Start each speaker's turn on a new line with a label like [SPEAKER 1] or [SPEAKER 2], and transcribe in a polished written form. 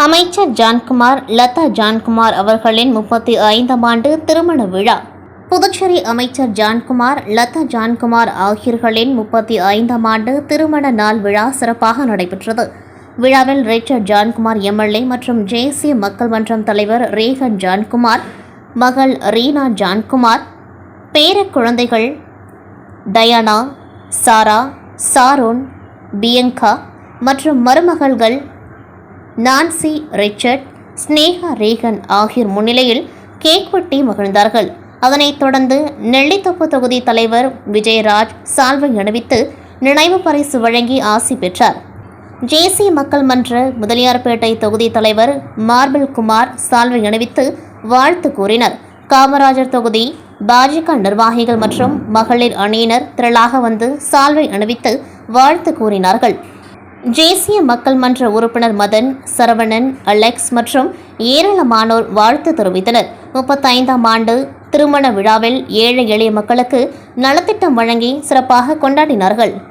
[SPEAKER 1] அமைச்சர் ஜான்குமார் லதா ஜான்குமார் அவர்களின் 35ஆம் ஆண்டு திருமண விழா. புதுச்சேரி அமைச்சர் ஜான்குமார் லதா ஜான்குமார் ஆகியோர்களின் 35ஆம் ஆண்டு திருமண நாள் விழா சிறப்பாக நடைபெற்றது. விழாவில் ரிச்சர்ட் ஜான்குமார் எம்எல்ஏ மற்றும் தேசிய மக்கள் மன்றம் தலைவர் ரேகன் ஜான்குமார், மகள் ரீனா ஜான்குமார், பேர குழந்தைகள் டயானா, சாரா, சாரோன், பியங்கா மற்றும் மருமகள்கள் நான்சி, ரிச்சர்ட், ஸ்னேகா, ரேகன் ஆகியோர் முன்னிலையில் கேக் வெட்டி மகிழ்ந்தார்கள். அதனைத் தொடர்ந்து நெல்லித்தோப்பு தொகுதி தலைவர் விஜயராஜ் சால்வை அணிவித்து நினைவு பரிசு வழங்கி ஆசி பெற்றார். தேசிய மக்கள் மன்ற முதலியார்பேட்டை தொகுதி தலைவர் மார்பிள் குமார் சால்வை அணிவித்து வாழ்த்து கூறினர். காமராஜர் தொகுதி பாஜக நிர்வாகிகள் மற்றும் மகளிர் அணியினர் திரளாக வந்து சால்வை அணிவித்து வாழ்த்து கூறினார்கள். தேசிய மக்கள் மன்ற உறுப்பினர் மதன், சரவணன், அலெக்ஸ் மற்றும் ஏராளமானோர் வாழ்த்து தெரிவித்தனர். 35ஆம் ஆண்டு திருமண விழாவில் ஏழை எளிய மக்களுக்கு நலத்திட்டம் வழங்கி சிறப்பாக கொண்டாடினார்கள்.